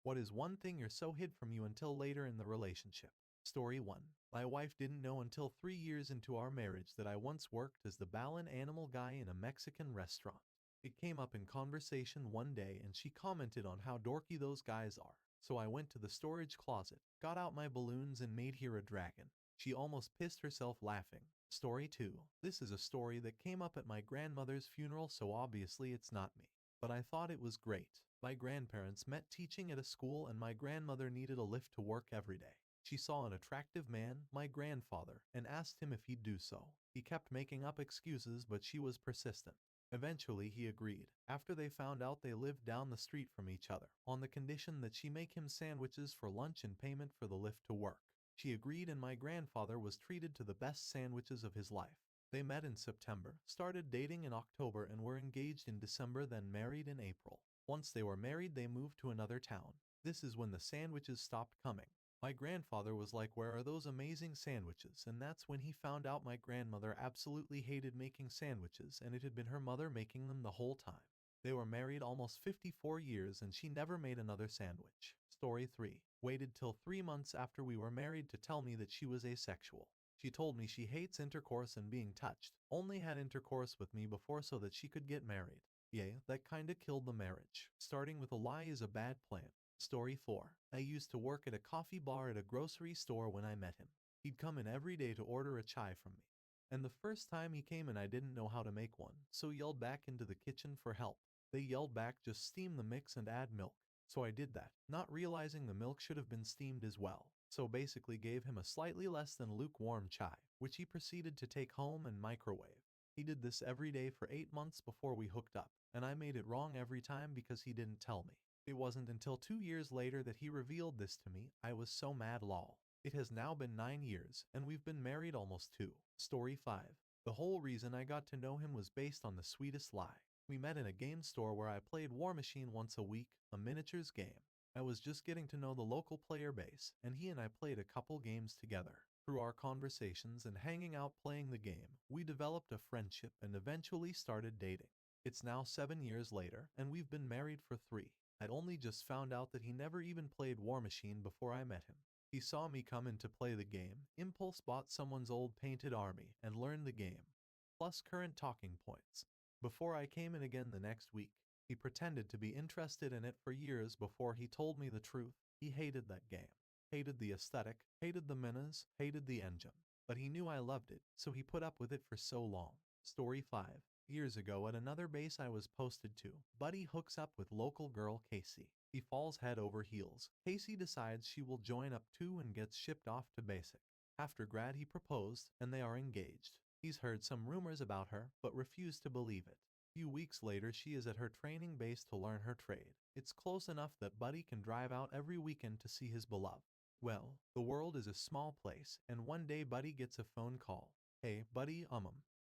What is one thing you're so hid from you until later in the relationship? Story 1. My wife didn't know until 3 years into our marriage that I once worked as the balon animal guy in a Mexican restaurant. It came up in conversation one day and she commented on how dorky those guys are. So I went to the storage closet, got out my balloons and made her a dragon. She almost pissed herself laughing. Story 2. This is a story that came up at my grandmother's funeral, so obviously it's not me. But I thought it was great. My grandparents met teaching at a school and my grandmother needed a lift to work every day. She saw an attractive man, my grandfather, and asked him if he'd do so. He kept making up excuses, but she was persistent. Eventually he agreed, after they found out they lived down the street from each other, on the condition that she make him sandwiches for lunch in payment for the lift to work. She agreed and my grandfather was treated to the best sandwiches of his life. They met in September, started dating in October and were engaged in December, then married in April. Once they were married they moved to another town. This is when the sandwiches stopped coming. My grandfather was like, "Where are those amazing sandwiches?" And that's when he found out my grandmother absolutely hated making sandwiches and it had been her mother making them the whole time. They were married almost 54 years and she never made another sandwich. Story 3. Waited till 3 months after we were married to tell me that she was asexual. She told me she hates intercourse and being touched, only had intercourse with me before so that she could get married. Yeah, that kinda killed the marriage. Starting with a lie is a bad plan. Story 4. I used to work at a coffee bar at a grocery store when I met him. He'd come in every day to order a chai from me. And the first time he came in I didn't know how to make one, so yelled back into the kitchen for help. They yelled back, "Just steam the mix and add milk." So I did that, not realizing the milk should have been steamed as well. So basically gave him a slightly less than lukewarm chai, which he proceeded to take home and microwave. He did this every day for 8 months before we hooked up, and I made it wrong every time because he didn't tell me. It wasn't until 2 years later that he revealed this to me. I was so mad, lol. It has now been 9 years, and we've been married almost 2. Story 5. The whole reason I got to know him was based on the sweetest lie. We met in a game store where I played War Machine once a week, a miniatures game. I was just getting to know the local player base, and he and I played a couple games together. Through our conversations and hanging out playing the game, we developed a friendship and eventually started dating. It's now 7 years later, and we've been married for 3. I'd only just found out that he never even played War Machine before I met him. He saw me come in to play the game, impulse bought someone's old painted army, and learned the game, plus current talking points. Before I came in again the next week, he pretended to be interested in it for years before he told me the truth. He hated that game, hated the aesthetic, hated the menus, hated the engine. But he knew I loved it, so he put up with it for so long. Story 5. Years ago at another base I was posted to, Buddy hooks up with local girl Casey. He falls head over heels. Casey decides she will join up too and gets shipped off to basic. After grad he proposed, and they are engaged. He's heard some rumors about her, but refused to believe it. Few weeks later she is at her training base to learn her trade. It's close enough that Buddy can drive out every weekend to see his beloved. Well, the world is a small place, and one day Buddy gets a phone call. "Hey, Buddy,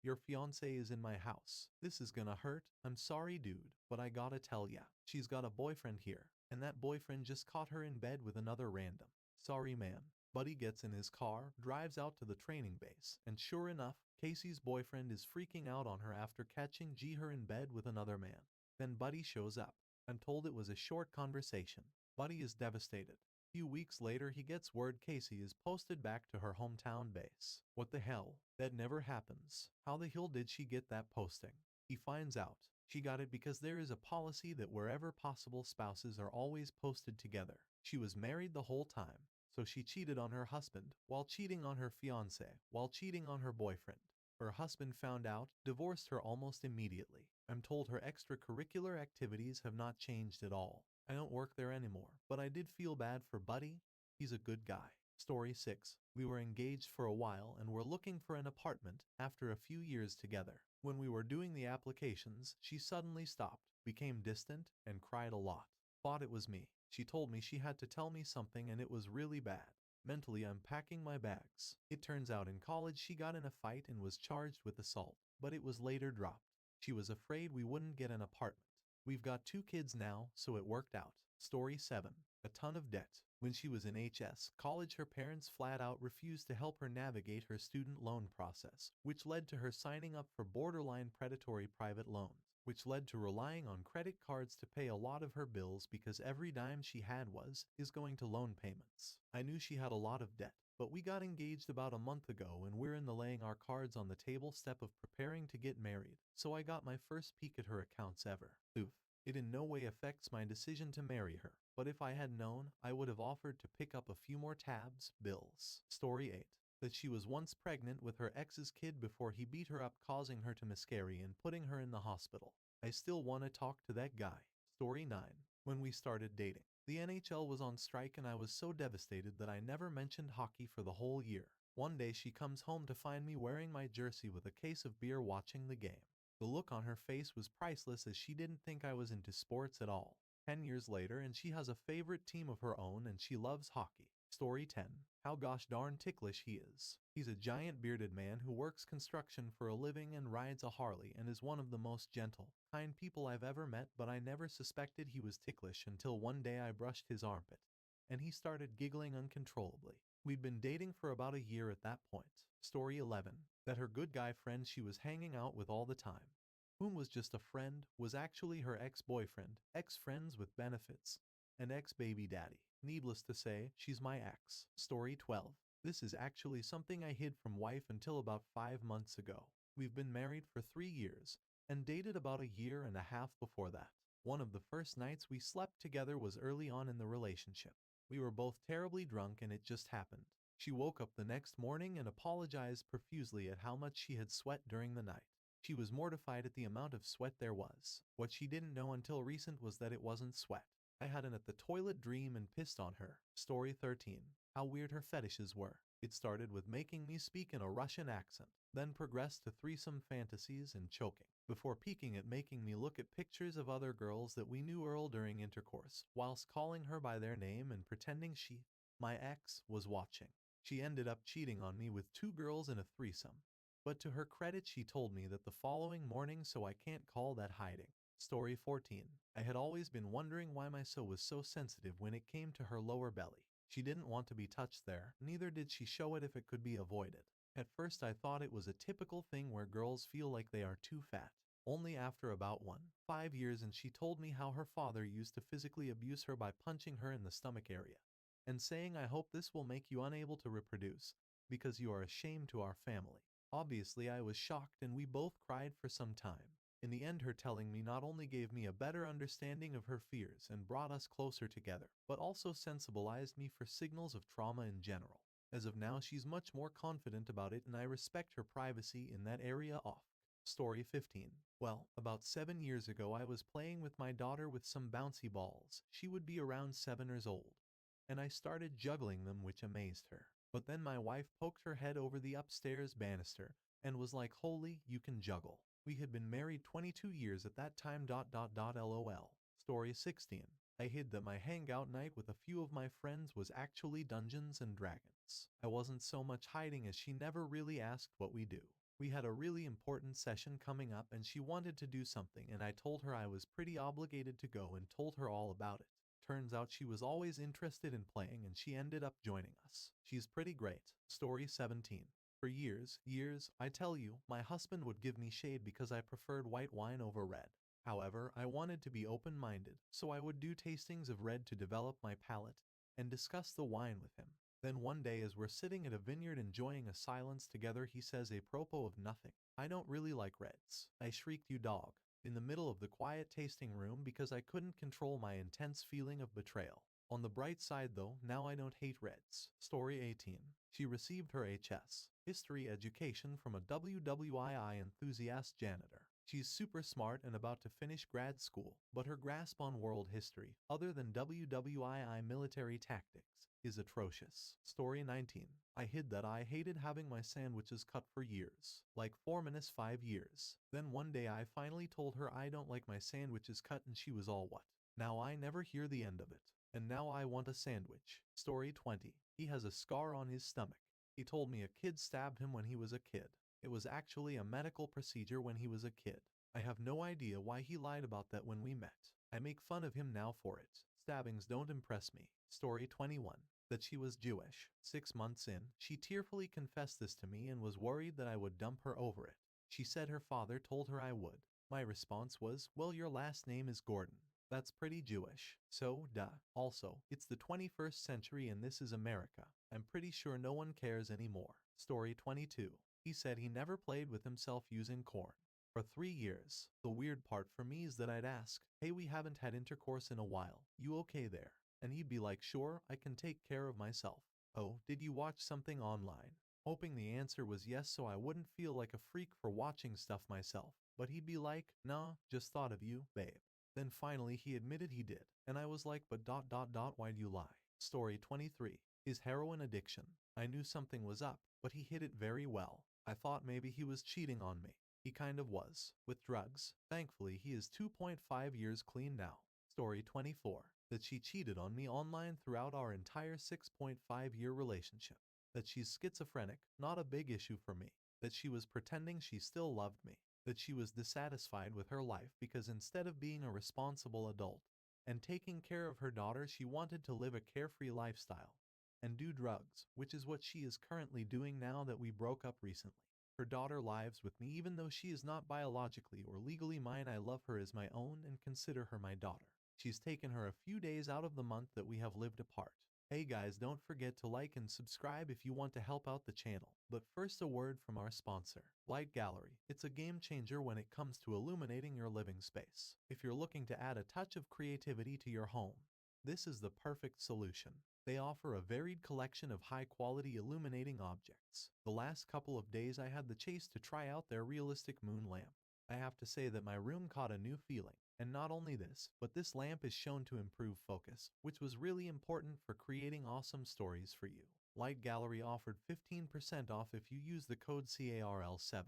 your fiancée is in my house. This is gonna hurt. I'm sorry, dude, but I gotta tell ya. She's got a boyfriend here, and that boyfriend just caught her in bed with another random." Sorry, man. Buddy gets in his car, drives out to the training base, and sure enough, Casey's boyfriend is freaking out on her after catching her in bed with another man. Then Buddy shows up. I'm told it was a short conversation. Buddy is devastated. Few weeks later he gets word Casey is posted back to her hometown base. What the hell? That never happens. How the hell did she get that posting? He finds out. She got it because there is a policy that wherever possible spouses are always posted together. She was married the whole time, so she cheated on her husband, while cheating on her fiancé, while cheating on her boyfriend. Her husband found out, divorced her almost immediately. I'm told her extracurricular activities have not changed at all. I don't work there anymore, but I did feel bad for Buddy. He's a good guy. Story 6. We were engaged for a while and were looking for an apartment after a few years together. When we were doing the applications, she suddenly stopped, became distant, and cried a lot. Thought it was me. She told me she had to tell me something and it was really bad. Mentally I'm packing my bags. It turns out in college she got in a fight and was charged with assault, but it was later dropped. She was afraid we wouldn't get an apartment. We've got 2 kids now, so it worked out. Story 7. A ton of debt. When she was in college, her parents flat out refused to help her navigate her student loan process, which led to her signing up for borderline predatory private loans, which led to relying on credit cards to pay a lot of her bills because every dime she had is going to loan payments. I knew she had a lot of debt, but we got engaged about a month ago and we're in the laying our cards on the table step of preparing to get married, so I got my first peek at her accounts ever. Oof. It in no way affects my decision to marry her, but if I had known, I would have offered to pick up a few more tabs, bills. Story 8. That she was once pregnant with her ex's kid before he beat her up, causing her to miscarry and putting her in the hospital. I still want to talk to that guy. Story 9. When we started dating, the NHL was on strike and I was so devastated that I never mentioned hockey for the whole year. One day she comes home to find me wearing my jersey with a case of beer watching the game. The look on her face was priceless as she didn't think I was into sports at all. 10 years later and she has a favorite team of her own and she loves hockey. Story 10. How gosh darn ticklish he is. He's a giant bearded man who works construction for a living and rides a Harley and is one of the most gentle, kind people I've ever met, but I never suspected he was ticklish until one day I brushed his armpit, and he started giggling uncontrollably. We'd been dating for about a year at that point. Story 11. That her good guy friend she was hanging out with all the time, whom was just a friend, was actually her ex-boyfriend, ex-friends with benefits, and ex-baby daddy. Needless to say, she's my ex. Story 12. This is actually something I hid from wife until about 5 months ago. We've been married for 3 years, and dated about a year and a half before that. One of the first nights we slept together was early on in the relationship. We were both terribly drunk and it just happened. She woke up the next morning and apologized profusely at how much she had sweat during the night. She was mortified at the amount of sweat there was. What she didn't know until recent was that it wasn't sweat. I had an at the toilet dream and pissed on her. Story 13. How weird her fetishes were. It started with making me speak in a Russian accent, then progressed to threesome fantasies and choking, before peaking at making me look at pictures of other girls that we knew Earl during intercourse, whilst calling her by their name and pretending she, my ex, was watching. She ended up cheating on me with 2 girls in a threesome. But to her credit she told me that the following morning, so I can't call that hiding. Story 14. I had always been wondering why my so was so sensitive when it came to her lower belly. She didn't want to be touched there, neither did she show it if it could be avoided. At first I thought it was a typical thing where girls feel like they are too fat. Only after about 5 years and she told me how her father used to physically abuse her by punching her in the stomach area, and saying, "I hope this will make you unable to reproduce, because you are a shame to our family." Obviously I was shocked and we both cried for some time. In the end her telling me not only gave me a better understanding of her fears and brought us closer together, but also sensibilized me for signals of trauma in general. As of now she's much more confident about it and I respect her privacy in that area off. Story 15. Well, about 7 years ago I was playing with my daughter with some bouncy balls. She would be around 7 years old, and I started juggling them, which amazed her. But then my wife poked her head over the upstairs banister and was like, "Holy, you can juggle." We had been married 22 years at that time. LOL. Story 16. I hid that my hangout night with a few of my friends was actually Dungeons and Dragons. I wasn't so much hiding as she never really asked what we do. We had a really important session coming up and she wanted to do something and I told her I was pretty obligated to go and told her all about it. Turns out she was always interested in playing and she ended up joining us. She's pretty great. Story 17. For years, I tell you, my husband would give me shade because I preferred white wine over red. However, I wanted to be open-minded, so I would do tastings of red to develop my palate and discuss the wine with him. Then one day as we're sitting at a vineyard enjoying a silence together, he says apropos of nothing, "I don't really like reds." I shrieked, "You dog," in the middle of the quiet tasting room because I couldn't control my intense feeling of betrayal. On the bright side though, now I don't hate reds. Story 18. She received her HS history education from a WWII enthusiast janitor. She's super smart and about to finish grad school, but her grasp on world history, other than WWII military tactics, is atrocious. Story 19. I hid that I hated having my sandwiches cut for years, like 4-5 years. Then one day I finally told her I don't like my sandwiches cut and she was all, "What?" Now I never hear the end of it. And now I want a sandwich. Story 20. He has a scar on his stomach. He told me a kid stabbed him when he was a kid. It was actually a medical procedure when he was a kid. I have no idea why he lied about that when we met. I make fun of him now for it. Stabbings don't impress me. Story 21. That she was Jewish. 6 months in, she tearfully confessed this to me and was worried that I would dump her over it. She said her father told her I would. My response was, well, your last name is Gordon. That's pretty Jewish. So, duh. Also, it's the 21st century and this is America. I'm pretty sure no one cares anymore. Story 22. He said he never played with himself using corn. For 3 years. The weird part for me is that I'd ask, hey, we haven't had intercourse in a while. You okay there? And he'd be like, sure, I can take care of myself. Oh, did you watch something online? Hoping the answer was yes so I wouldn't feel like a freak for watching stuff myself. But he'd be like, nah, just thought of you, babe. Then finally he admitted he did, and I was like, but why'd you lie? Story 23. His heroin addiction. I knew something was up, but he hid it very well. I thought maybe he was cheating on me. He kind of was, with drugs. Thankfully, he is 2.5 years clean now. Story 24. That she cheated on me online throughout our entire 6.5-year relationship. That she's schizophrenic, not a big issue for me. That she was pretending she still loved me. That she was dissatisfied with her life because instead of being a responsible adult and taking care of her daughter, she wanted to live a carefree lifestyle and do drugs, which is what she is currently doing now that we broke up recently. Her daughter lives with me even though she is not biologically or legally mine. I love her as my own and consider her my daughter. She's taken her a few days out of the month that we have lived apart. Hey guys, don't forget to like and subscribe if you want to help out the channel. But first, a word from our sponsor, Light Gallery. It's a game changer when it comes to illuminating your living space. If you're looking to add a touch of creativity to your home, this is the perfect solution. They offer a varied collection of high-quality illuminating objects. The last couple of days I had the chance to try out their realistic moon lamp. I have to say that my room caught a new feeling. And not only this, but this lamp is shown to improve focus, which was really important for creating awesome stories for you. Light Gallery offered 15% off if you use the code CARL7.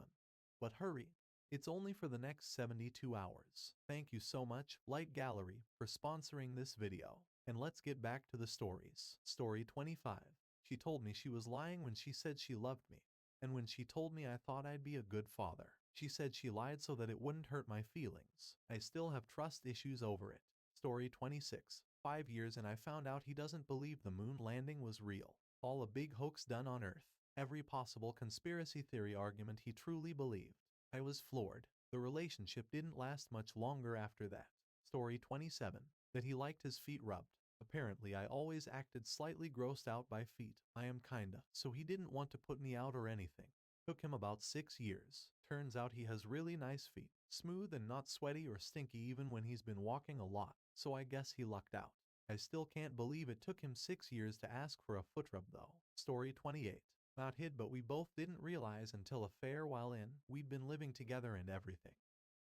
But hurry, it's only for the next 72 hours. Thank you so much, Light Gallery, for sponsoring this video. And let's get back to the stories. Story 25. She told me she was lying when she said she loved me. And when she told me I thought I'd be a good father. She said she lied so that it wouldn't hurt my feelings. I still have trust issues over it. Story 26. 5 years and I found out he doesn't believe the moon landing was real. All a big hoax done on Earth. Every possible conspiracy theory argument he truly believed. I was floored. The relationship didn't last much longer after that. Story 27. That he liked his feet rubbed. Apparently I always acted slightly grossed out by feet. I am kinda. So he didn't want to put me out or anything. Took him about 6 years. Turns out he has really nice feet. Smooth and not sweaty or stinky even when he's been walking a lot. So I guess he lucked out. I still can't believe it took him 6 years to ask for a foot rub though. Story 28. Not hid but we both didn't realize until a fair while in, we'd been living together and everything,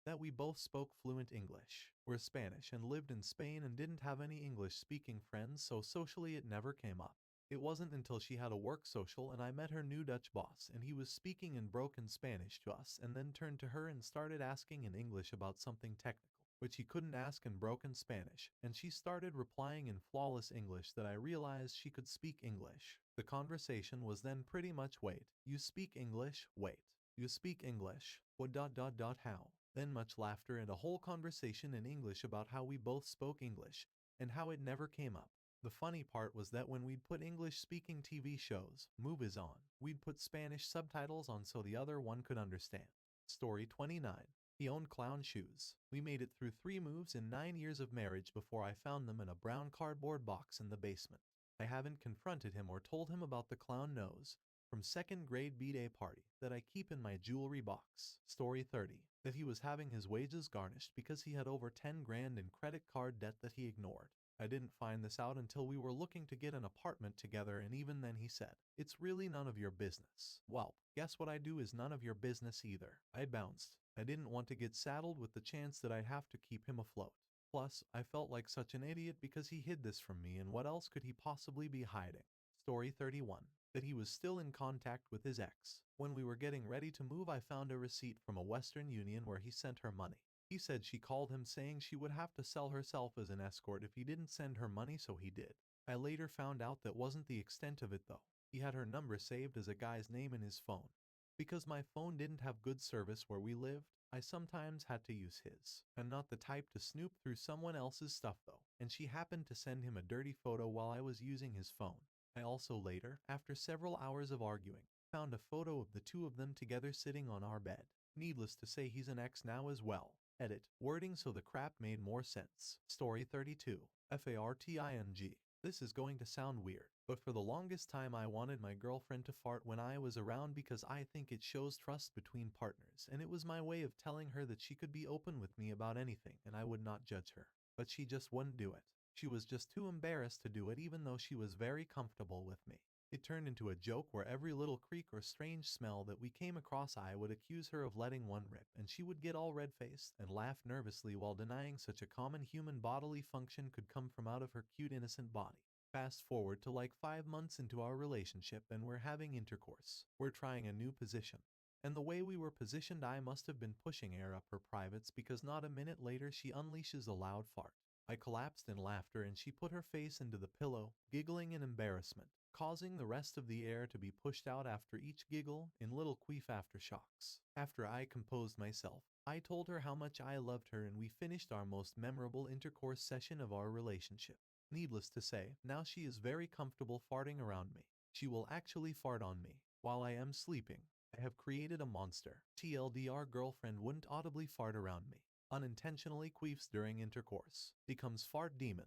that we both spoke fluent English. We're Spanish and lived in Spain and didn't have any English-speaking friends, so socially it never came up. It wasn't until she had a work social and I met her new Dutch boss and he was speaking in broken Spanish to us and then turned to her and started asking in English about something technical, which he couldn't ask in broken Spanish, and she started replying in flawless English that I realized she could speak English. The conversation was then pretty much wait, you speak English, wait. You speak English, what how? Then much laughter and a whole conversation in English about how we both spoke English and how it never came up. The funny part was that when we'd put English-speaking TV shows, movies on, we'd put Spanish subtitles on so the other one could understand. Story 29. He owned clown shoes. We made it through 3 moves in 9 years of marriage before I found them in a brown cardboard box in the basement. I haven't confronted him or told him about the clown nose from 2nd grade B-Day party that I keep in my jewelry box. Story 30. That he was having his wages garnished because he had over 10 grand in credit card debt that he ignored. I didn't find this out until we were looking to get an apartment together, and even then he said, it's really none of your business. Well, guess what I do is none of your business either. I bounced. I didn't want to get saddled with the chance that I'd have to keep him afloat. Plus, I felt like such an idiot because he hid this from me, and what else could he possibly be hiding? Story 31. That he was still in contact with his ex. When we were getting ready to move, I found a receipt from a Western Union where he sent her money. He said she called him saying she would have to sell herself as an escort if he didn't send her money, so he did. I later found out that wasn't the extent of it though. He had her number saved as a guy's name in his phone. Because my phone didn't have good service where we lived, I sometimes had to use his. I'm not the type to snoop through someone else's stuff though, and she happened to send him a dirty photo while I was using his phone. I also later, after several hours of arguing, found a photo of the two of them together sitting on our bed. Needless to say, he's an ex now as well. Edit. Wording so the crap made more sense. Story 32. FARTING. This is going to sound weird, but for the longest time I wanted my girlfriend to fart when I was around because I think it shows trust between partners, and it was my way of telling her that she could be open with me about anything and I would not judge her. But she just wouldn't do it. She was just too embarrassed to do it even though she was very comfortable with me. It turned into a joke where every little creak or strange smell that we came across I would accuse her of letting one rip, and she would get all red-faced and laugh nervously while denying such a common human bodily function could come from out of her cute innocent body. Fast forward to like 5 months into our relationship and we're having intercourse. We're trying a new position. And the way we were positioned I must have been pushing air up her privates because not a minute later she unleashes a loud fart. I collapsed in laughter and she put her face into the pillow, giggling in embarrassment, causing the rest of the air to be pushed out after each giggle in little queef aftershocks. After I composed myself, I told her how much I loved her and we finished our most memorable intercourse session of our relationship. Needless to say, now she is very comfortable farting around me. She will actually fart on me while I am sleeping. I have created a monster. TLDR girlfriend wouldn't audibly fart around me. Unintentionally queefs during intercourse. Becomes fart demon.